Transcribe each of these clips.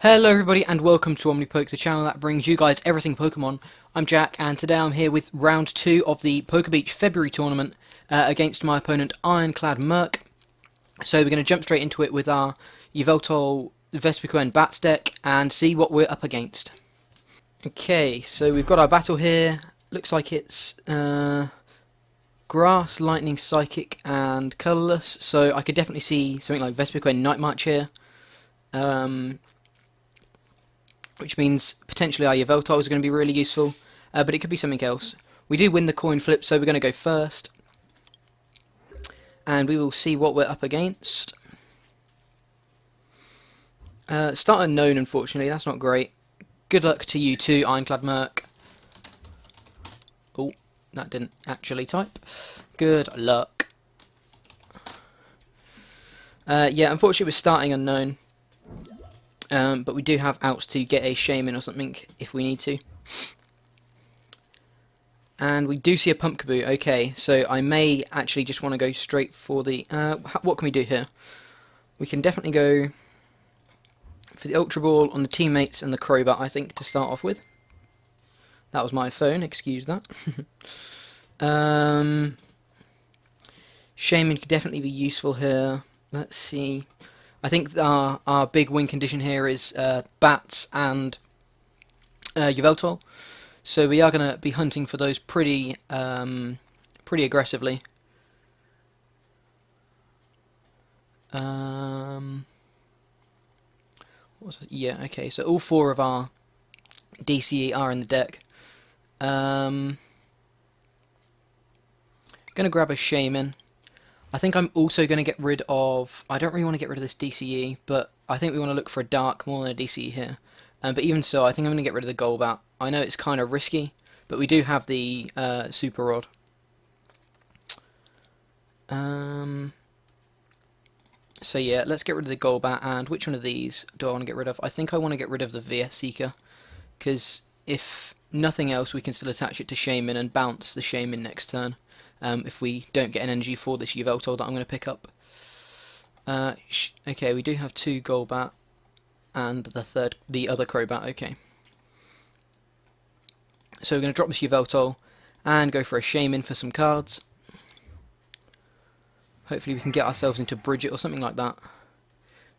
Hello everybody and welcome to Omnipoke, the channel that brings you guys everything Pokemon. I'm Jack and today I'm here with round 2 of the Pokebeach February tournament against my opponent Ironclad Merc. So we're going to jump straight into it with our Yveltal Vespiquen Bats deck and see what we're up against. Okay, so we've got our battle here. Looks like it's Grass, Lightning, Psychic and Colourless, so I could definitely see something like Vespiquen Night March here. Which means potentially our Yveltal is going to be really useful, but it could be something else. We do win the coin flip, so we're going to go first, and we will see what we're up against. Start unknown, unfortunately, that's not great. Good luck to you too, Ironclad Merc. Oh, that didn't actually type. Good luck. Yeah, unfortunately we're starting unknown. But we do have outs to get a Shaman or something if we need to. And we do see a Pumpkaboo. Okay, so I may actually just want to go straight for the... what can we do here? We can definitely go for the Ultra Ball on the teammates and the Crobat, I think, to start off with. That was my phone, excuse that. Shaman could definitely be useful here. Let's see... I think our big win condition here is Bats and Yveltal, so we are going to be hunting for those pretty aggressively. Yeah, okay, so all 4 of our DCE are in the deck. Going to grab a Shaman. I think I'm also going to get rid of... I don't really want to get rid of this DCE, but I think we want to look for a Dark more than a DCE here. But even so, I think I'm going to get rid of the Golbat. I know it's kind of risky, but we do have the Super Rod. So yeah, let's get rid of the Golbat, and which one of these do I want to get rid of? I think I want to get rid of the Vespiquen, because if nothing else, we can still attach it to Shaman and bounce the Shaman next turn. If we don't get an energy for this Yveltal that I'm going to pick up. Okay, we do have 2 Golbat and the other Crobat. Okay, so we're going to drop this Yveltal and go for a Shaman for some cards. Hopefully we can get ourselves into Bridget or something like that.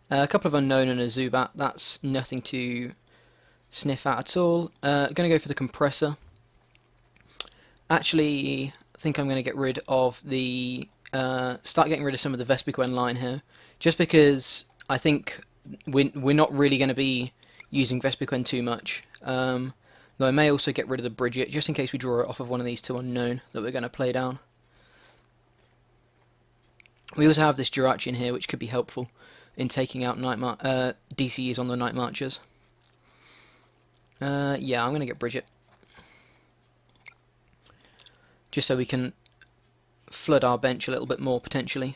A couple of Unknown and a Zubat. That's nothing to sniff at all. Going to go for the Compressor. Actually, I think I'm going to get rid of the start getting rid of some of the Vespiquen line here, just because I think we're not really going to be using Vespiquen too much. Though I may also get rid of the Bridget, just in case we draw it off of one of these 2 Unknown that we're going to play down. We also have this Jirachi in here, which could be helpful in taking out DCs on the Night Marchers. Yeah, I'm going to get Bridget, just so we can flood our bench a little bit more, potentially.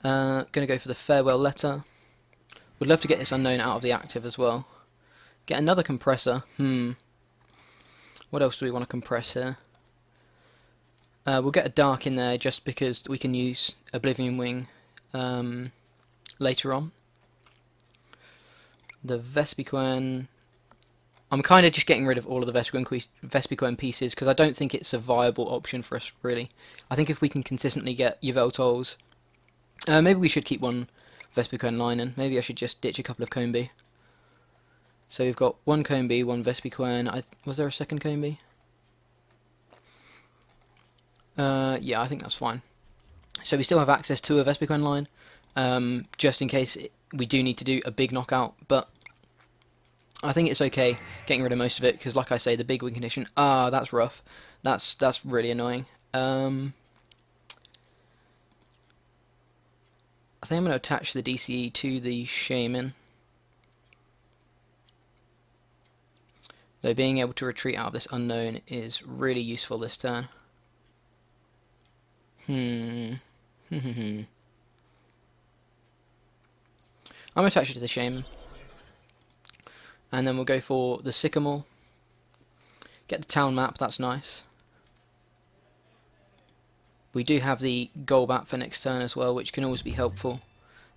Going to go for the Farewell Letter. Would love to get this Unknown out of the active as well. Get another Compressor. What else do we want to compress here? We'll get a Dark in there, just because we can use Oblivion Wing later on. The Vespiquen... I'm kind of just getting rid of all of the Vespiquen pieces, because I don't think it's a viable option for us, really. I think if we can consistently get Yveltals... maybe we should keep one Vespiquen line in. Maybe I should just ditch a couple of Combee. So we've got 1 Combee, 1 Vespiquen... was there a second Combee? Yeah, I think that's fine. So we still have access to a Vespiquen line, just in case we do need to do a big knockout, but... I think it's okay getting rid of most of it, because like I say, the big win condition... that's rough. That's really annoying. I think I'm going to attach the DCE to the Shaman. Though being able to retreat out of this Unknown is really useful this turn. I'm going to attach it to the Shaman. And then we'll go for the Sycamore. Get the town map, that's nice. We do have the Golbat for next turn as well, which can always be helpful.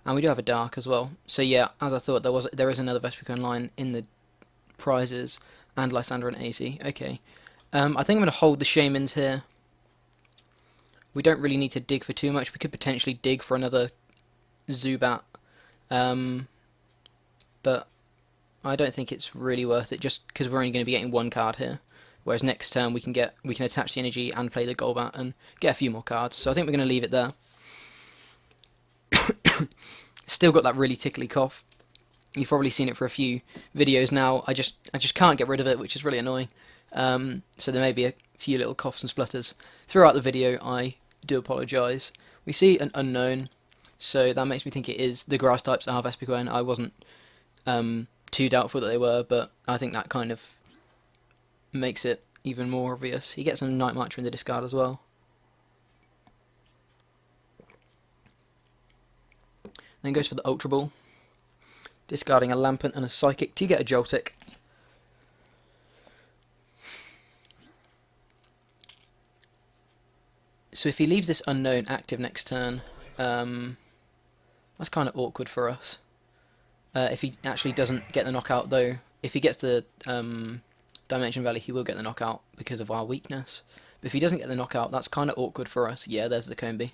And we do have a dark as well. So yeah, as I thought, there is another Vespiquen line in the prizes, and Lysander and AZ. Okay. I think I'm going to hold the Shamans here. We don't really need to dig for too much. We could potentially dig for another Zubat. But I don't think it's really worth it, just because we're only going to be getting one card here. Whereas next turn we can attach the energy and play the Golbat and get a few more cards. So I think we're going to leave it there. Still got that really tickly cough. You've probably seen it for a few videos now. I just can't get rid of it, which is really annoying. So there may be a few little coughs and splutters throughout the video. I do apologise. We see an unknown, so that makes me think it is the grass types are Vespiquen. I wasn't too doubtful that they were, but I think that kind of makes it even more obvious. He gets a Night Marcher in the discard as well. Then goes for the Ultra Ball, discarding a Lampent and a Psychic to get a Joltik. So if he leaves this unknown active next turn, that's kind of awkward for us. If he actually doesn't get the knockout though, if he gets the Dimension Valley, he will get the knockout because of our weakness. But if he doesn't get the knockout, that's kind of awkward for us. Yeah, there's the Combi.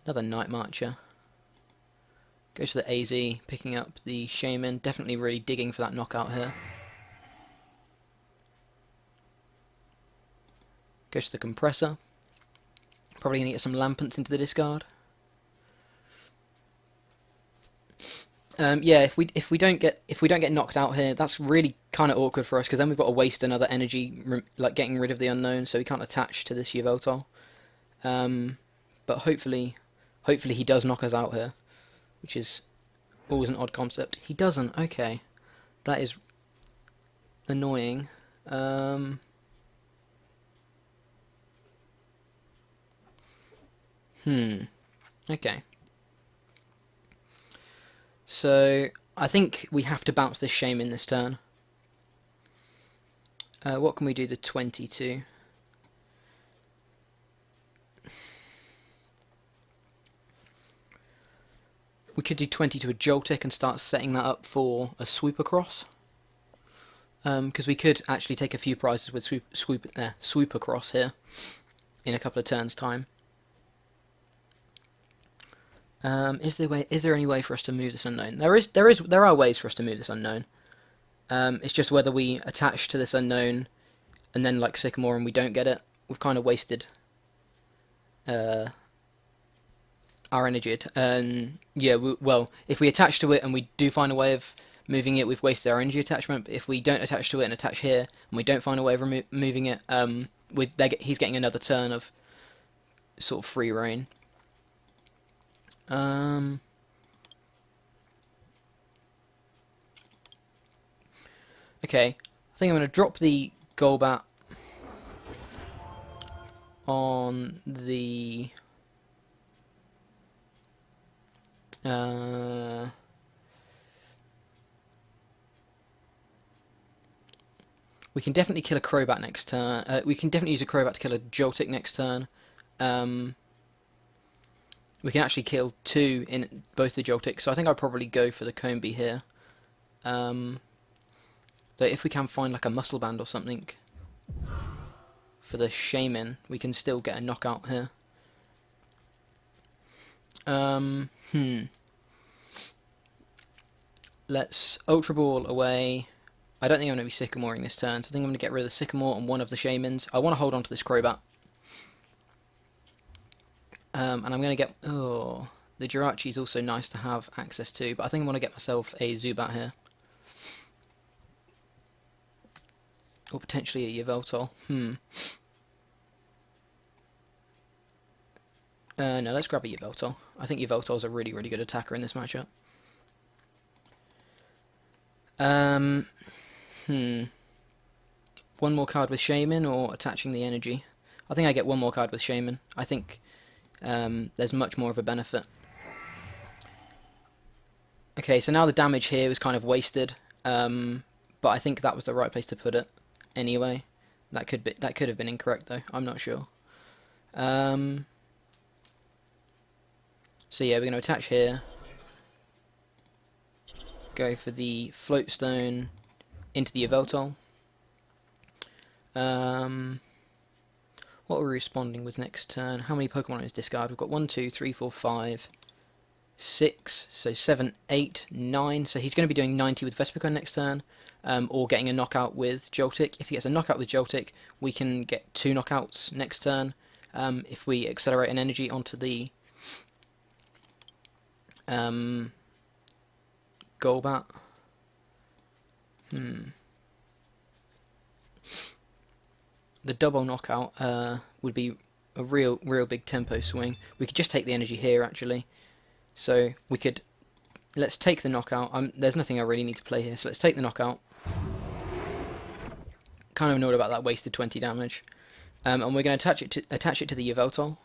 Another Night Marcher. Goes to the AZ, picking up the Shaman. Definitely really digging for that knockout here. Goes to the Compressor. Probably going to get some Lampents into the discard. Yeah, if we don't get knocked out here, that's really kind of awkward for us, because then we've got to waste another energy, like getting rid of the unknown, so we can't attach to this Yveltal. But hopefully he does knock us out here, which is always an odd concept. He doesn't. Okay, that is annoying. Okay. So I think we have to bounce this Shaman this turn. What can we do the 20 to? We could do 20 to a Joltik and start setting that up for a swoop across. Because we could actually take a few prizes with swoop across here in a couple of turns' time. Is there any way for us to move this unknown? There are ways for us to move this unknown. It's just whether we attach to this unknown and then like Sycamore and we don't get it. We've kind of wasted our energy. Yeah, well, if we attach to it and we do find a way of moving it, we've wasted our energy attachment. But if we don't attach to it and attach here, and we don't find a way of moving it, he's getting another turn of sort of free reign. Okay, I think I'm going to drop the Golbat on the we can definitely kill a Crobat next turn. We can definitely use a Crobat to kill a Joltik next turn. We can actually kill two in both the Joltiks, so I think I'd probably go for the Combi here. Though if we can find like a Muscle Band or something for the Shaman, we can still get a knockout here. Let's Ultra Ball away. I don't think I'm going to be Sycamoring this turn, so I think I'm going to get rid of the Sycamore and one of the Shamans. I want to hold on to this Crobat. And I'm going to get... Oh, the Jirachi is also nice to have access to, but I think I want to get myself a Zubat here. Or potentially a Yveltal. No, let's grab a Yveltal. I think Yveltal's a really, really good attacker in this matchup. One more card with Shaman or attaching the energy? I think I get one more card with Shaman. I think there's much more of a benefit. Okay, so now the damage here was kind of wasted, but I think that was the right place to put it. Anyway, that could have been incorrect though. I'm not sure. So yeah, we're going to attach here. go for the Float Stone into the Yveltal. What are we responding with next turn? How many Pokemon in his discard? We've got 1, 2, 3, 4, 5, 6, so 7, 8, 9. So he's going to be doing 90 with Vespiquen next turn, or getting a knockout with Joltik. If he gets a knockout with Joltik, we can get 2 knockouts next turn. If we accelerate an energy onto the Golbat. The double knockout would be a real big tempo swing. We could just take the energy here actually. So we could, let's take the knockout. There's nothing I really need to play here, so let's take the knockout. Kind of annoyed about that wasted 20 damage. And we're going to attach it to the Yveltal.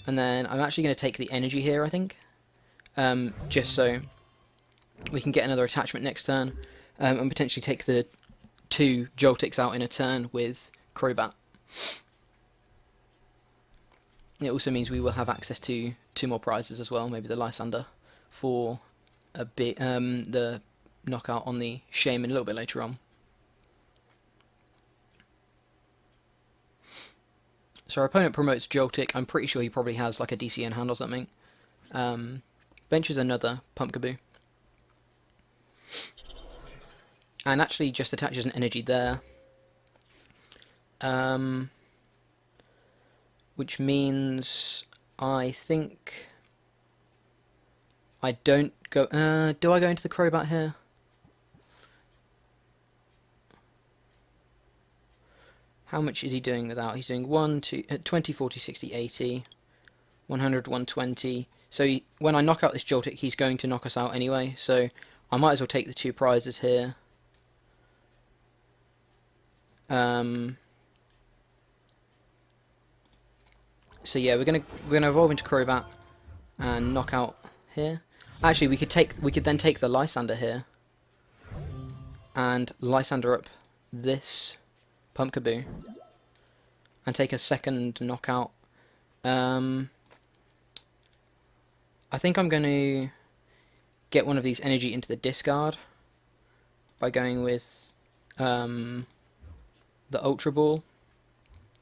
And then I'm actually going to take the energy here, I think. Just so we can get another attachment next turn. And potentially take the 2 Joltiks out in a turn with Crobat. It also means we will have access to 2 more prizes as well, maybe the Lysander for a bit, the knockout on the Shaman a little bit later on. So our opponent promotes Joltik. I'm pretty sure he probably has like a DC in hand or something. Benches another Pumpkaboo. And actually just attaches an energy there. Which means I think I don't go... do I go into the Crobat here? How much is he doing without? He's doing 20, 40, 60, 80, 100, 120. So when I knock out this Joltik, he's going to knock us out anyway. So I might as well take the 2 prizes here. So yeah, we're gonna evolve into Crobat and knock out here. Actually, we could then take the Lysander here and Lysander up this Pumpkaboo and take a second knockout. I think I'm going to get one of these energy into the discard by going with the Ultra Ball.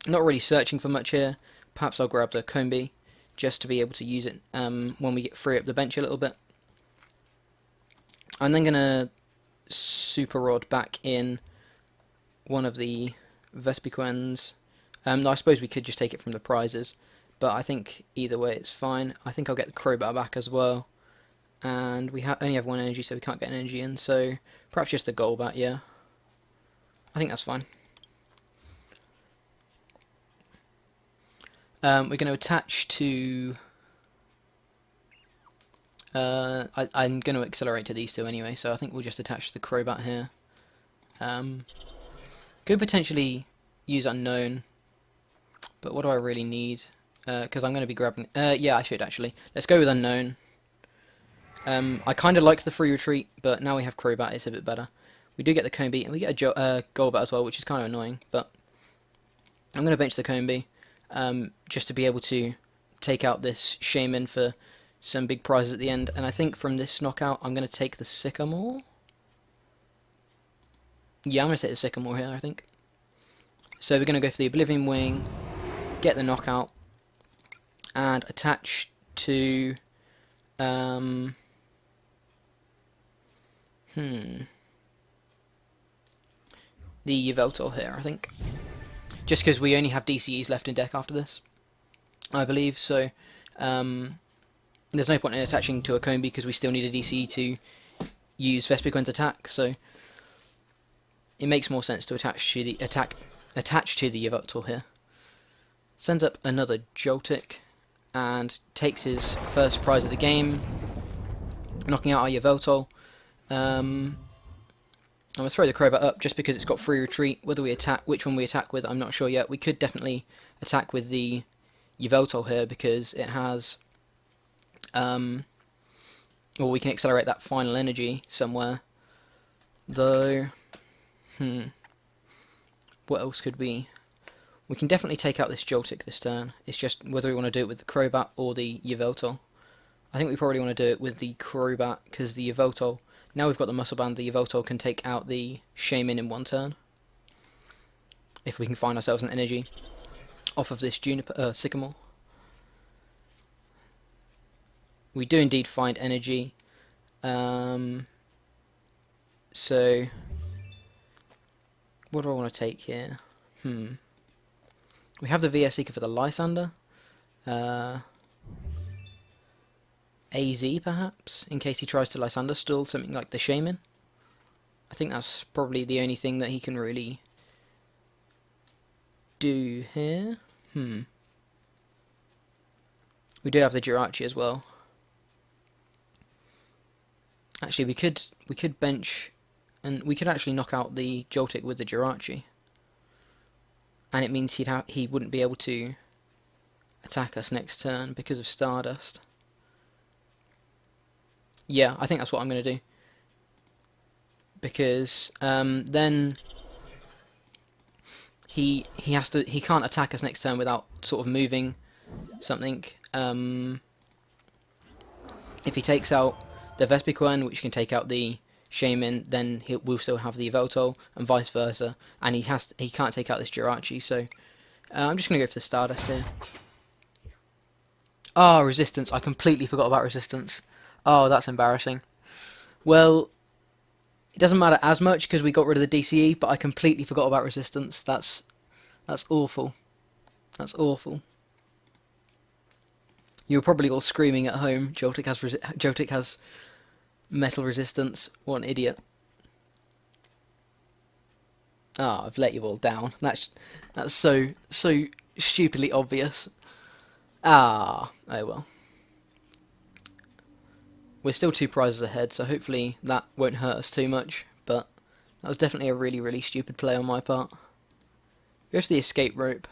Not really searching for much here. Perhaps I'll grab the Combee just to be able to use it when we get free up the bench a little bit. I'm then going to Super Rod back in one of the Vespiquens. I suppose we could just take it from the prizes, but I think either way it's fine. I think I'll get the Crobat back as well. And we only have 1 energy, so we can't get an energy in, so perhaps just the Golbat, yeah. I think that's fine. We're going to attach to... I'm going to accelerate to these 2 anyway, so I think we'll just attach the Crobat here. Could potentially use Unknown, but what do I really need? Because I'm going to be grabbing... yeah, I should actually. Let's go with Unknown. I kind of liked the free retreat, but now we have Crobat, it's a bit better. We do get the Combee, and we get a Golbat as well, which is kind of annoying, but I'm going to bench the Combee. Just to be able to take out this Shaman for some big prizes at the end. And I think from this knockout, I'm going to take the Sycamore. Yeah, I'm going to take the Sycamore here, I think. So we're going to go for the Oblivion Wing, get the knockout, and attach to... the Yveltal here, I think. Just because we only have DCEs left in deck after this, I believe, so there's no point in attaching to a Combee because we still need a DCE to use Vespiquen's attack, so it makes more sense to attach to the Yveltal here. Sends up another Joltik and takes his first prize of the game, knocking out our Yveltal. I'm going to throw the Crobat up just because it's got free retreat. Whether we attack, which one we attack with, I'm not sure yet. We could definitely attack with the Yveltal here because it has... or we can accelerate that final energy somewhere. Though... what else could we... We can definitely take out this Joltik this turn. It's just whether we want to do it with the Crobat or the Yveltal. I think we probably want to do it with the Crobat, because the Yveltal, now we've got the Muscle Band, the Yveltal can take out the Shaman in one turn. If we can find ourselves an energy off of this Sycamore. We do indeed find energy. So, what do I want to take here? We have the VS Seeker for the Lysander. AZ perhaps, in case he tries to Lysander still something like the Shaman. I think that's probably the only thing that he can really do here. We do have the Jirachi as well. Actually, we could bench, and we could actually knock out the Joltik with the Jirachi, and it means he wouldn't be able to attack us next turn because of Stardust. Yeah, I think that's what I'm going to do, because then he can't attack us next turn without sort of moving something. If he takes out the Vespiquen, which can take out the Shaman, then we'll still have the Yveltal, and vice versa. And he can't take out this Jirachi, so I'm just going to go for the Stardust here. Oh, resistance! I completely forgot about resistance. Oh, that's embarrassing. Well, it doesn't matter as much because we got rid of the DCE, but I completely forgot about resistance. That's awful. That's awful. You're probably all screaming at home. Joltik has metal resistance. What an idiot! Ah, I've let you all down. That's so stupidly obvious. Ah, oh well. We're still 2 prizes ahead, so hopefully that won't hurt us too much, but that was definitely a really stupid play on my part. Go to the escape rope.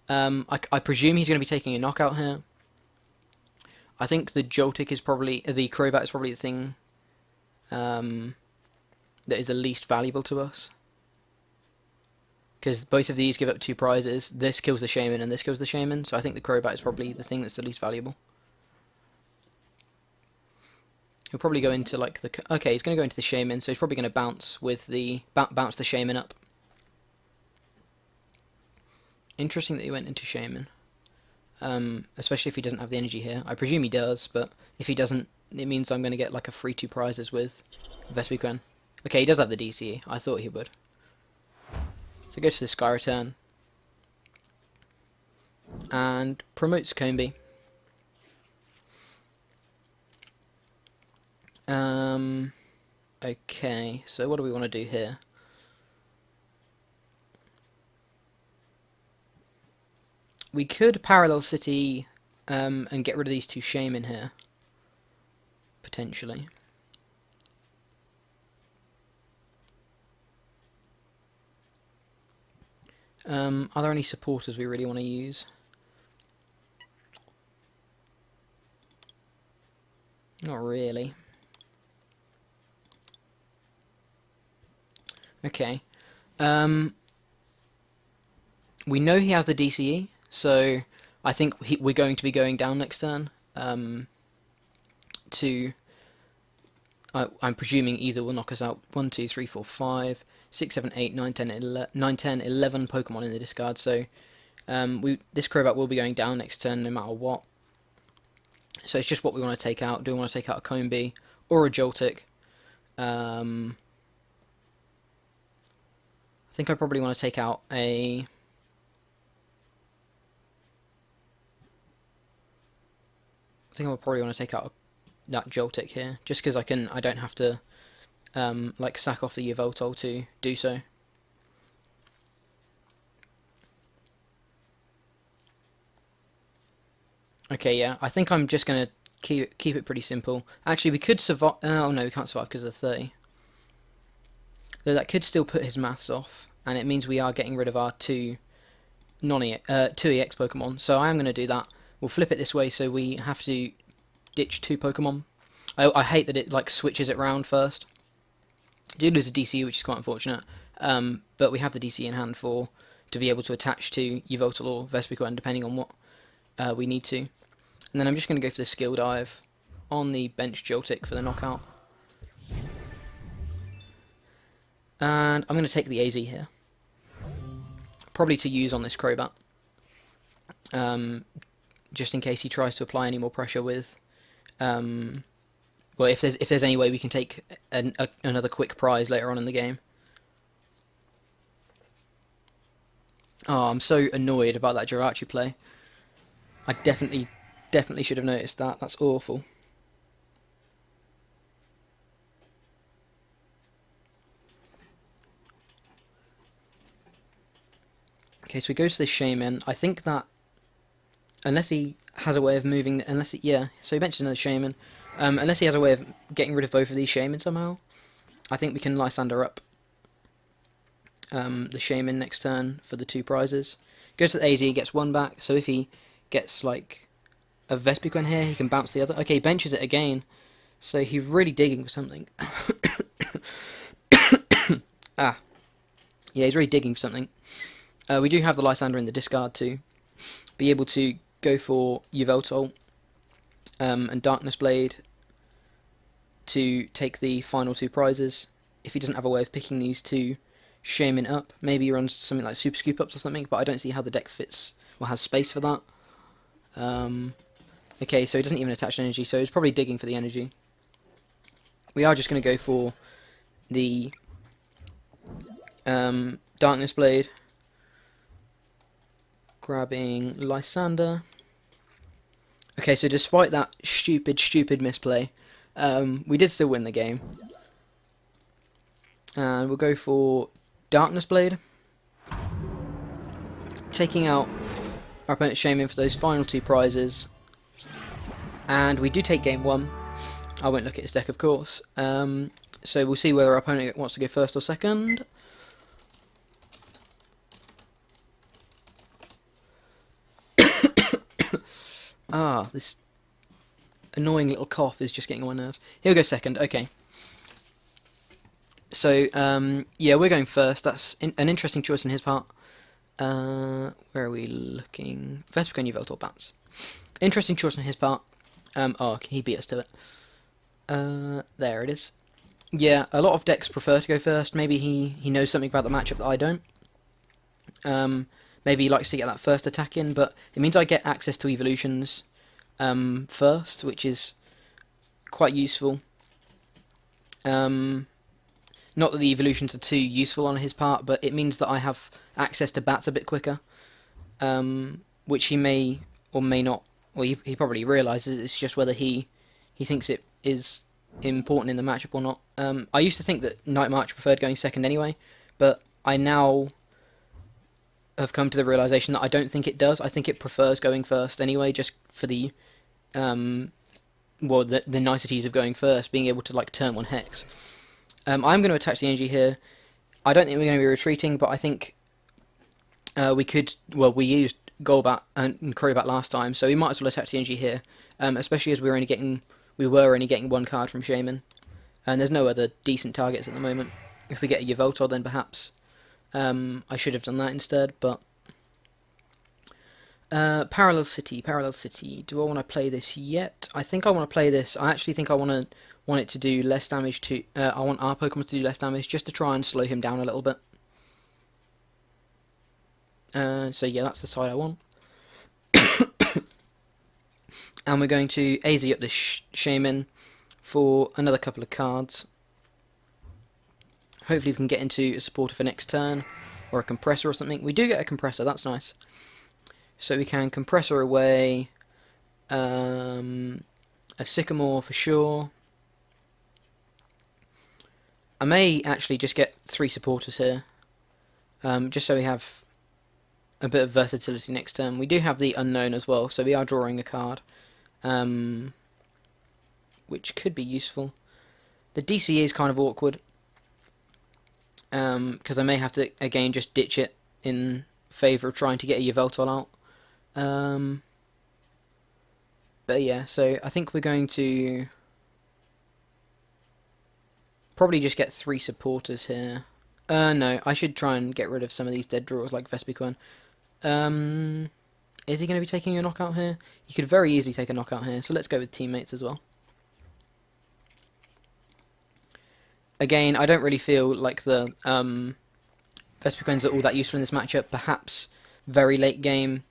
I presume he's going to be taking a knockout here. I think the Joltik is probably, the Crobat is probably the thing that is the least valuable to us. Because both of these give up 2 prizes. This kills the Shaman and this kills the Shaman, so I think the Crobat is probably the thing that's the least valuable. He'll probably go into like the... Okay, he's going to go into the Shaman, so he's probably going to bounce with the... bounce the Shaman up. Interesting that he went into Shaman. Especially if he doesn't have the energy here. I presume he does, but if he doesn't, it means I'm going to get like a free 2 prizes with Vespiquen. Okay, he does have the DCE. I thought he would. So go to the Sky Return. And promotes Combee. Okay, so what do we want to do here? We could Parallel City and get rid of these 2 Shaman here. Potentially. Are there any supporters we really want to use? Not really. Okay. We know he has the DCE, so I think we're going to be going down next turn. I'm presuming either will knock us out 1, 2, 3, 4, 5, 6, 7, 8, 9, 10, 11 Pokemon in the discard. So this Crobat will be going down next turn no matter what. So it's just what we want to take out. Do we want to take out a Combee or a Joltik? I think I probably want to take out a... I think I'll probably want to take out that Joltik here, just because I don't have to like sack off the Yveltal to do so. Okay, yeah, I think I'm just gonna keep it pretty simple. Actually, we could survive. Oh no, we can't survive because of 30. So that could still put his maths off, and it means we are getting rid of our 2 EX Pokemon. So I am gonna do that. We'll flip it this way, so we have to ditch 2 Pokemon. I hate that it like switches it round first. Do lose a DC, which is quite unfortunate. But we have the DC in hand to be able to attach to Yveltal or Vespiquen, depending on what we need to. And then I'm just going to go for the skill dive on the bench Joltik for the knockout. And I'm going to take the AZ here. Probably to use on this Crobat. Just in case he tries to apply any more pressure with... well, if there's any way we can take another quick prize later on in the game. Oh, I'm so annoyed about that Jirachi play. I definitely should have noticed that. That's awful. Okay, so we go to this Shaman. I think that unless he has a way of moving, so he mentioned another Shaman. Unless he has a way of getting rid of both of these Shaman somehow, I think we can Lysander up the Shaman next turn for the 2 prizes. Goes to the AZ, gets 1 back, so if he gets like a Vespiquen here, he can bounce the other. Okay, he benches it again, so he's really digging for something. Ah, yeah, he's really digging for something. We do have the Lysander in the discard to be able to go for Yveltal and Darkness Blade to take the final 2 prizes. If he doesn't have a way of picking these 2 Shaman up, maybe he runs something like Super Scoop Ups or something, but I don't see how the deck fits or has space for that. Okay, so he doesn't even attach energy, so he's probably digging for the energy. We are just going to go for the Darkness Blade, grabbing Lysander. Okay, so despite that stupid misplay, we did still win the game. And we'll go for Darkness Blade, taking out our opponent's Shaman for those final 2 prizes. And we do take game 1. I won't look at his deck, of course. So we'll see whether our opponent wants to go first or second. Ah, this annoying little cough is just getting on my nerves. He'll go second, okay. So, yeah, we're going first. That's an interesting choice on his part. Where are we looking? Vespiquen, Yveltal, Bats. Interesting choice on his part. Oh, he beat us to it. There it is. Yeah, a lot of decks prefer to go first. Maybe he knows something about the matchup that I don't. Maybe he likes to get that first attack in, but it means I get access to evolutions first, which is quite useful. Not that the evolutions are too useful on his part, but it means that I have access to bats a bit quicker, which he may or may not, well, he probably realises. It's just whether he thinks it is important in the matchup or not. I used to think that Night March preferred going second anyway, but I now have come to the realisation that I don't think it does. I think it prefers going first anyway, just for the well, the niceties of going first, being able to like turn 1 hex. I'm going to attach the energy here. I don't think we're going to be retreating, but I think we could. Well, we used Golbat and Crobat last time, so we might as well attach the energy here. Especially as we were only getting 1 card from Shaman, and there's no other decent targets at the moment. If we get a Yveltal, then perhaps I should have done that instead. But Parallel City. Do I want to play this yet? I think I want to play this. I actually think I want it to do less damage to. I want our Pokemon to do less damage, just to try and slow him down a little bit. So yeah, that's the side I want. And we're going to AZ up this Shaman for another couple of cards. Hopefully we can get into a supporter for next turn, or a compressor or something. We do get a compressor, that's nice. So we can compressor away a Sycamore for sure. I may actually just get 3 supporters here, just so we have a bit of versatility next turn. We do have the Unknown as well, so we are drawing a card, which could be useful. The DCE is kind of awkward, because I may have to, again, just ditch it in favour of trying to get a Yveltal out. But yeah, so I think we're going to probably just get 3 supporters here. No, I should try and get rid of some of these dead draws like Vespiquen. Is he going to be taking a knockout here? He could very easily take a knockout here, so let's go with teammates as well. Again, I don't really feel like the Vespiquens are all that useful in this matchup. Perhaps very late game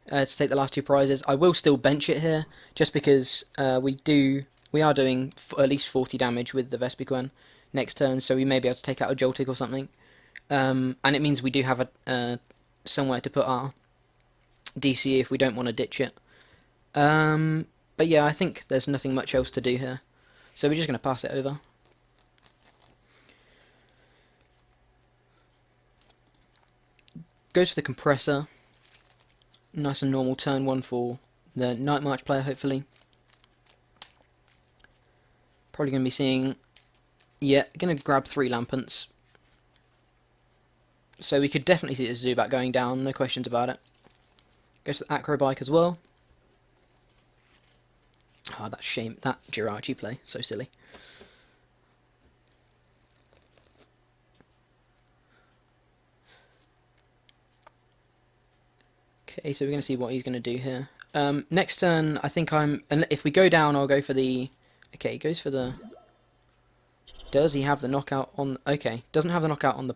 to take the last two prizes. I will still bench it here, just because we are doing at least 40 damage with the Vespiquen next turn, so we may be able to take out a Joltik or something. And it means we do have somewhere to put our DC if we don't want to ditch it. But yeah, I think there's nothing much else to do here, so we're just going to pass it over. Goes for the compressor. Nice and normal turn 1 for the Night March player, hopefully. Probably going to be seeing... Yeah, going to grab 3 Lampants. So we could definitely see the Zubat going down, no questions about it. Goes to the Acrobike as well. Ah, that shame, that Jirachi play, so silly. Okay, so we're going to see what he's going to do here. Next turn, I think if we go down, I'll go for the... Okay, he goes for the... Does he have the knockout on... Okay, doesn't have the knockout on the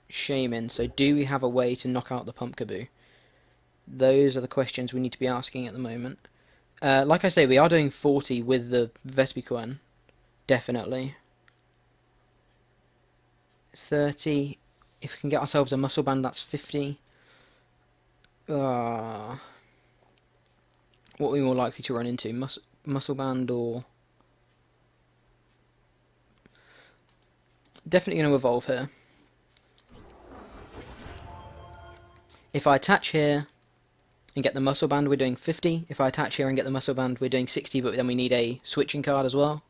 Shaman, so do we have a way to knock out the Pumpkaboo? Those are the questions we need to be asking at the moment. Like I say, we are doing 40 with the Vespiquen, definitely. 30, if we can get ourselves a Muscle Band, that's 50. What are we more likely to run into? Muscle Band or... Definitely going to evolve here. If I attach here and get the Muscle Band, we're doing 50. If I attach here and get the Muscle Band, we're doing 60, but then we need a switching card as well.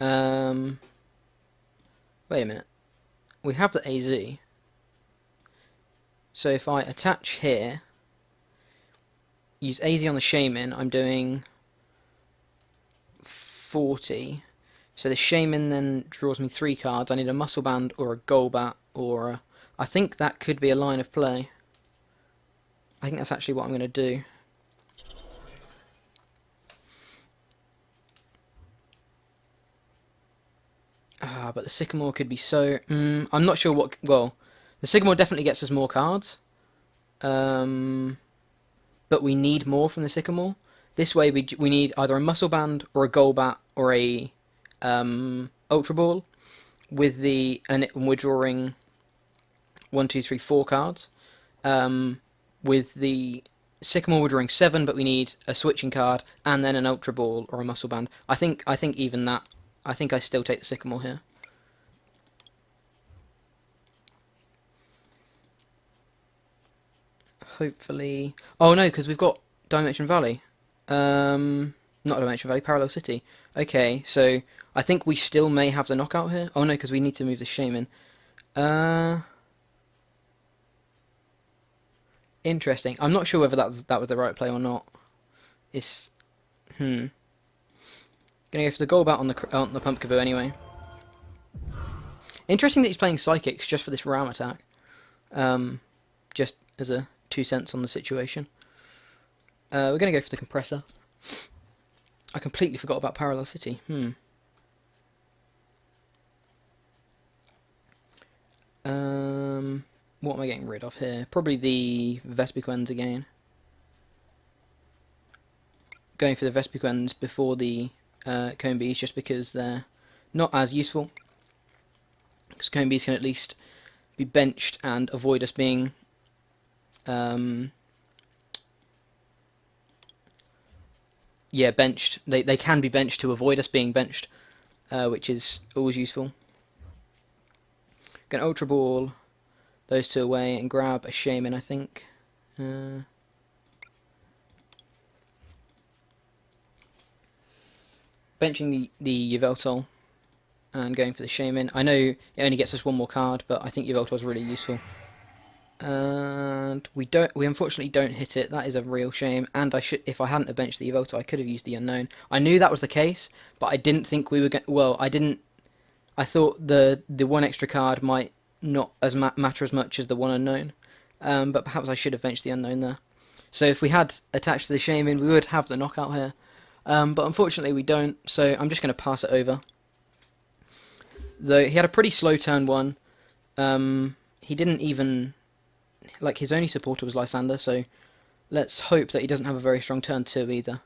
Wait a minute. We have the AZ. So if I attach here, use AZ on the Shaman, I'm doing 40. So the Shaman then draws me 3 cards. I need a Muscle Band or a Golbat or a... I think that could be a line of play. I think that's actually what I'm going to do. But the Sycamore could be so... I'm not sure what... Well, the Sycamore definitely gets us more cards. But we need more from the Sycamore. This way we need either a Muscle Band or a Golbat or a Ultra Ball. With the... And we're drawing 1, 2, 3, 4 cards. With the Sycamore we're drawing 7, but we need a switching card and then an Ultra Ball or a Muscle Band. I think even that... I think I still take the Sycamore here. Hopefully... Oh no, because we've got Dimension Valley. Not Dimension Valley, Parallel City. Okay, so I think we still may have the knockout here. Oh no, because we need to move the Shaman. Interesting. I'm not sure whether that was the right play or not. It's... Gonna go for the Golbat on the Pumpkaboo anyway. Interesting that he's playing Psychics just for this Ram attack. Just as a 2 cents on the situation. We're gonna go for the Compressor. I completely forgot about Parallel City. What am I getting rid of here? Probably the Vespiquens again. Going for the Vespiquens before the Combees, just because they're not as useful. Because Combees can at least be benched and avoid us being benched. They can be benched to avoid us being benched, which is always useful. Get an Ultra Ball those 2 away and grab a Shaman, I think. Benching the Yveltal and going for the Shaman. I know it only gets us 1 more card, but I think Yveltal is really useful. And we unfortunately don't hit it. That is a real shame. And if I hadn't have benched the Yveltal, I could have used the Unknown. I knew that was the case, but I didn't think we were going. Well, I didn't. I thought the 1 extra card might not matter as much as the 1 Unknown. but perhaps I should have benched the Unknown there. So if we had attached to the Shaman, we would have the knockout here. But unfortunately we don't, so I'm just going to pass it over. Though he had a pretty slow turn 1. He didn't even... Like, his only supporter was Lysander, so let's hope that he doesn't have a very strong turn 2 either.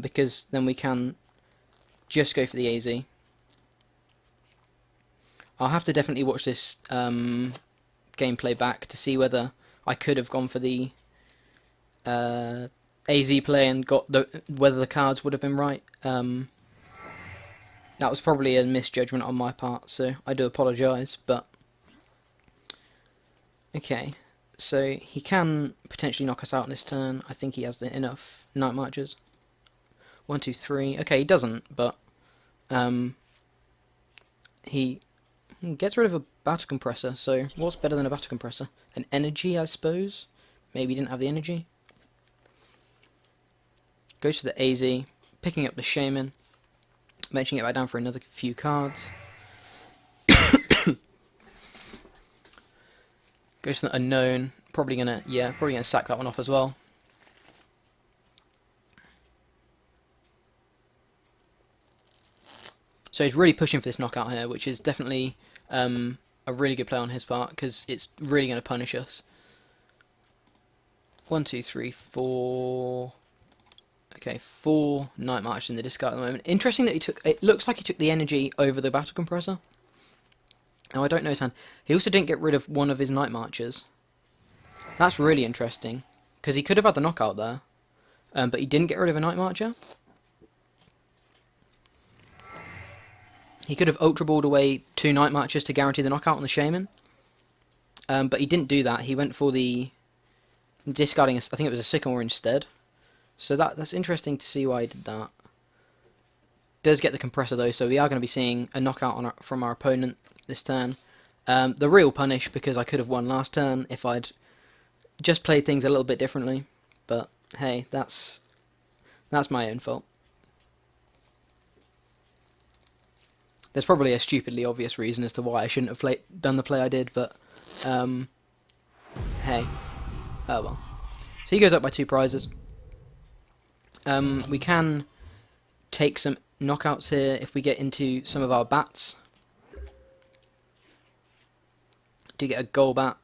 Because then we can just go for the AZ. I'll have to definitely watch this gameplay back to see whether I could have gone for the AZ play and got whether the cards would have been right. That was probably a misjudgment on my part, so I do apologise, but... Okay, so he can potentially knock us out in this turn. I think he has enough Night Marchers. 1, 2, 3. Okay, he doesn't, but... he gets rid of a Battle Compressor, so what's better than a Battle Compressor? An Energy, I suppose? Maybe he didn't have the Energy. Goes to the AZ, picking up the Shaman, benching it back down for another few cards. Goes to the Unknown, probably gonna sack that one off as well. So he's really pushing for this knockout here, which is definitely a really good play on his part, because it's really going to punish us. 1, 2, 3, 4... Okay, 4 Night March in the discard at the moment. Interesting that it looks like he took the Energy over the Battle Compressor. Now, I don't know his hand. He also didn't get rid of one of his Night Marchers. That's really interesting, because he could have had the knockout there, but he didn't get rid of a Night Marcher. He could have Ultra Balled away 2 Night Marchers to guarantee the knockout on the Shaman, but he didn't do that. He went for the discarding, I think it was a Sycamore instead. So that's interesting to see why he did that. Does get the Compressor though, so we are going to be seeing a knockout from our opponent this turn. The real punish, because I could have won last turn if I'd just played things a little bit differently. But hey, that's my own fault. There's probably a stupidly obvious reason as to why I shouldn't have done the play I did, but hey, oh well. So he goes up by 2 prizes. We can take some knockouts here if we get into some of our bats. Do get a Golbat.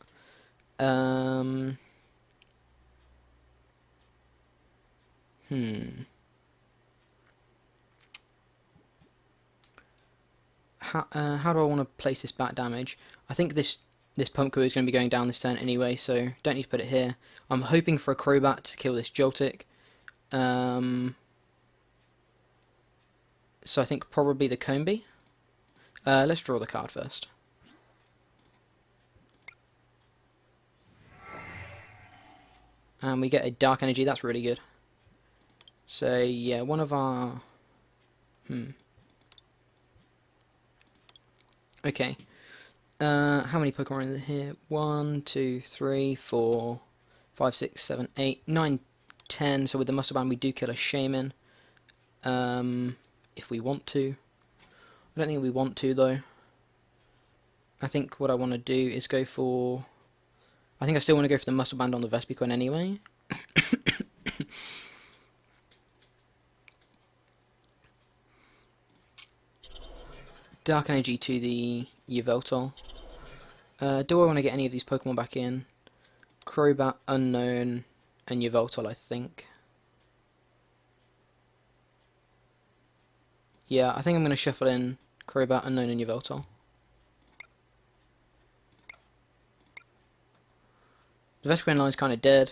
How do I want to place this bat damage? I think this Pumpkin is going to be going down this turn anyway, so don't need to put it here. I'm hoping for a Crobat to kill this Joltik. So I think probably the Combee. Let's draw the card first. And we get a Dark Energy, that's really good. So yeah, one of our... Okay. How many Pokemon are in here? 1, 2, 3, 4, 5, 6, 7, 8, 9, 10. So with the Muscle Band we do kill a Shaman. If we want to. I don't think we want to though. I think what I want to do is go for... I think I still want to go for the Muscle Band on the Vespiquen anyway. Dark Energy to the Yveltal. Do I want to get any of these Pokemon back in? Crobat, Unknown, and Yveltal, I think. Yeah, I think I'm going to shuffle in Crobat, Unknown, and Yveltal. The Vespiquen line's kind of dead.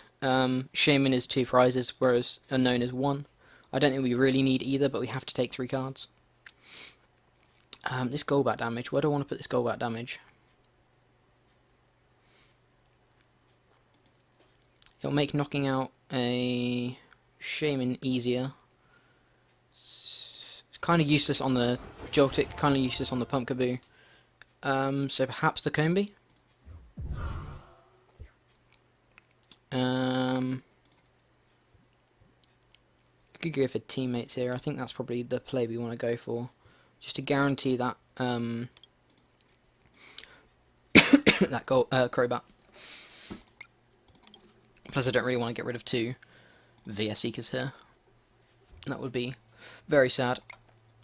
Shaman is 2 prizes, whereas Unknown is 1. I don't think we really need either, but we have to take 3 cards. This Golbat damage, where do I want to put this Golbat damage? It'll make knocking out a Shaman easier. It's kind of useless on the Joltik, kind of useless on the Pumpkaboo. So perhaps the Combee? Could go for teammates here. I think that's probably the play we want to go for, just to guarantee that that Crobat. Plus I don't really want to get rid of 2 VS Seekers here. That would be very sad.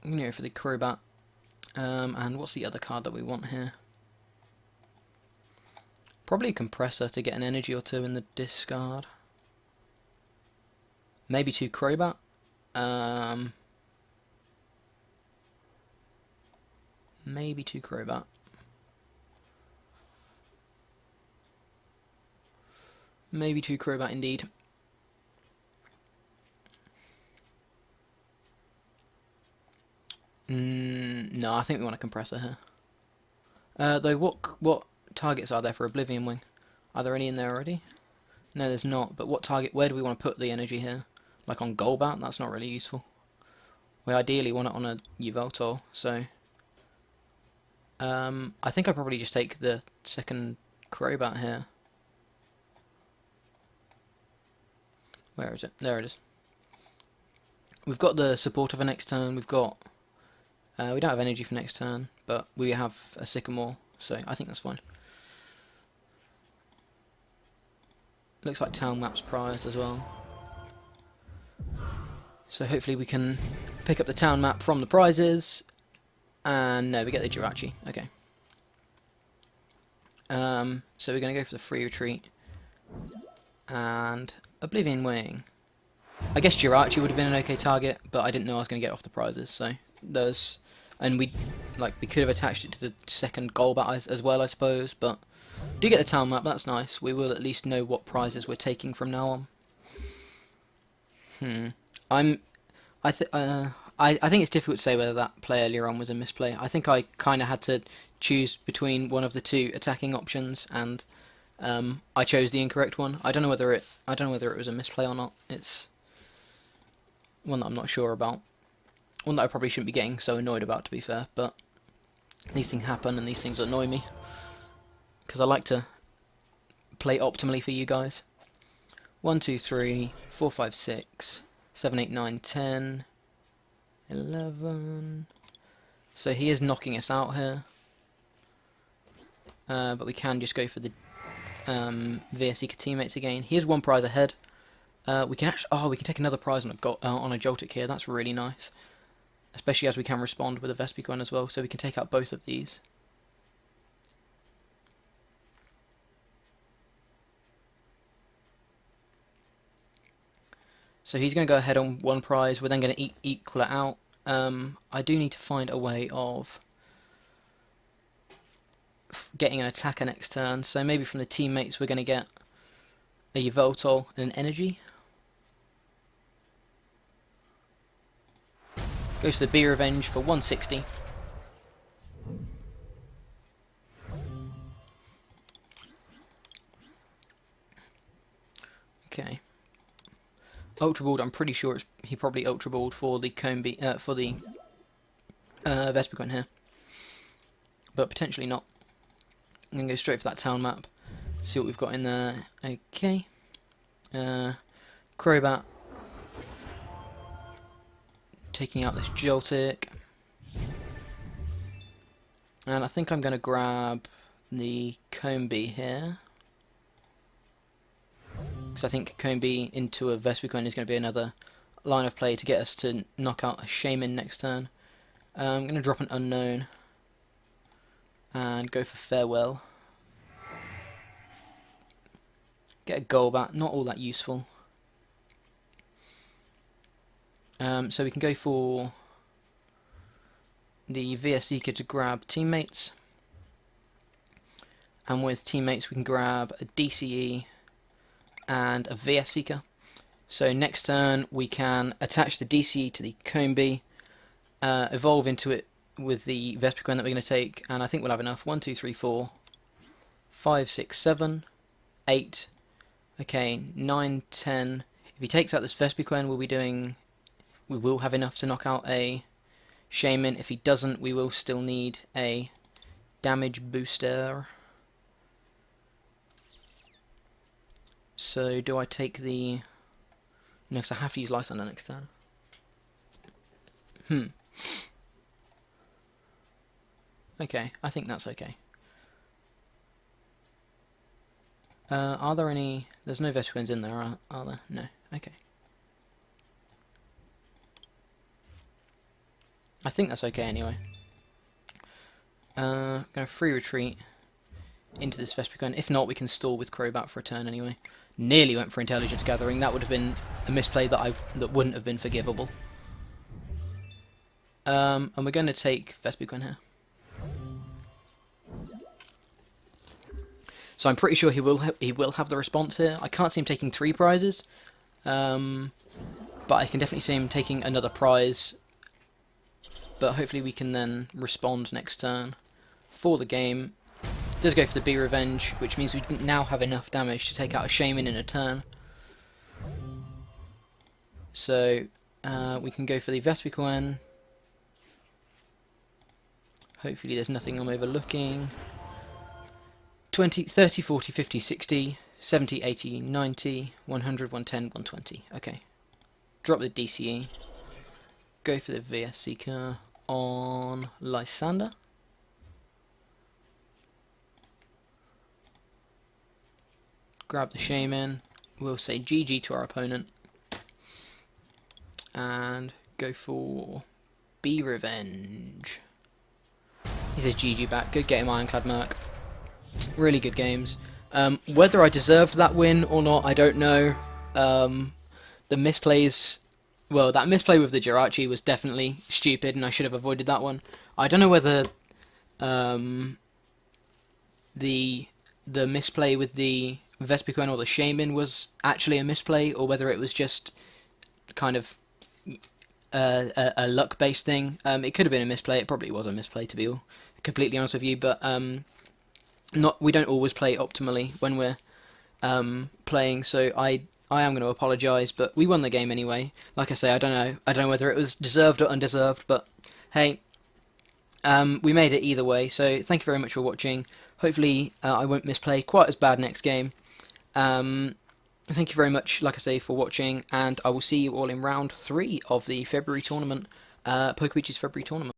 I'm going to go for the Crobat. And what's the other card that we want here? Probably a Compressor to get an energy or 2 in the discard. Maybe 2 Crobat. Maybe 2 Crobat. Maybe 2 Crobat indeed. No, I think we want a Compressor here. Though, what targets are there for Oblivion Wing? Are there any in there already? No, there's not. But what target? Where do we want to put the energy here? Like on Golbat? That's not really useful. We ideally want it on a Yveltal, so I think I probably just take the second Crobat here. Where is it? There it is. We've got the support for next turn. We've got we don't have energy for next turn, but we have a Sycamore, so I think that's fine. Looks like Town Map's prized as well. So hopefully we can pick up the town map from the prizes. And no, we get the Jirachi. Okay. So we're going to go for the free retreat. And Oblivion Wing. I guess Jirachi would have been an okay target, but I didn't know I was going to get off the prizes. So there's, and we could have attached it to the second Golbat as well, I suppose. But do get the town map. That's nice. We will at least know what prizes we're taking from now on. I think it's difficult to say whether that play earlier on was a misplay. I think I kind of had to choose between one of the 2 attacking options, and I chose the incorrect one. I don't know whether it was a misplay or not. It's one that I'm not sure about. One that I probably shouldn't be getting so annoyed about, to be fair. But these things happen, and these things annoy me because I like to play optimally for you guys. 1, 2, 3, 4, 5, 6, 7, 8, 9, 10, 11. So he is knocking us out here. But we can just go for the Vespiquen teammates again. He is 1 prize ahead. We can actually, we can take another prize on a Joltik here. That's really nice, especially as we can respond with a Vespiquen as well. So we can take out both of these. So he's going to go ahead on 1 prize. We're then going to equal it out. I do need to find a way of getting an attacker next turn. So maybe from the teammates we're going to get a Yveltal and an energy. Goes to the Be Revenge for 160. Okay. Ultra Balled, I'm pretty sure he probably Ultra Balled for the Vespiquen here, but potentially not. I'm gonna go straight for that town map, see what we've got in there. Okay, Crobat taking out this Joltik, and I think I'm gonna grab the Combee here. Because I think Combee into a Vespiquen is going to be another line of play to get us to knock out a Shaman next turn. I'm going to drop an Unknown and go for Farewell. Get a Golbat, not all that useful. So we can go for the VS Seeker to grab teammates. And with teammates we can grab a DCE and a VS Seeker. So next turn we can attach the DCE to the Combee, evolve into it with the Vespiquen that we're going to take, and I think we'll have enough. 1, 2, 3, 4, 5, 6, 7, 8, okay, 9, 10. If he takes out this Vespiquen, we will have enough to knock out a Shaman. If he doesn't, we will still need a damage booster. So do I take the... No, because I have to use Lysander next turn. Okay, I think that's okay. Are there any... There's no Vespiquens in there, are there? No. Okay. I think that's okay anyway. Going to free retreat into this Vespiquen. If not, we can stall with Crobat for a turn anyway. Nearly went for Intelligence Gathering. That would have been a misplay that wouldn't have been forgivable. And we're going to take Vespiquen here. So I'm pretty sure he will have the response here. I can't see him taking 3 prizes, but I can definitely see him taking another prize. But hopefully we can then respond next turn for the game. Does go for the Be Revenge, which means we now have enough damage to take out a Shaman in a turn. So we can go for the Vespiquen. Hopefully there's nothing I'm overlooking. 20, 30, 40, 50, 60, 70, 80, 90, 100, 110, 120. Okay. Drop the DCE. Go for the VS Seeker on Lysander. Grab the Shaman. We'll say GG to our opponent. And go for Be Revenge. He says GG back. Good game, Ironclad Merc. Really good games. Whether I deserved that win or not, I don't know. The misplays... Well, that misplay with the Jirachi was definitely stupid, and I should have avoided that one. I don't know whether the misplay with the Vespiquen or the Shaman was actually a misplay, or whether it was just kind of a luck-based thing. It could have been a misplay. It probably was a misplay, to be completely honest with you. But we don't always play optimally when we're playing, so I am going to apologise, but we won the game anyway. Like I say, I don't know whether it was deserved or undeserved, but hey, we made it either way. So thank you very much for watching. Hopefully I won't misplay quite as bad next game. Thank you very much, like I say, for watching, and I will see you all in round 3 of the February tournament, Pokebeach's February tournament.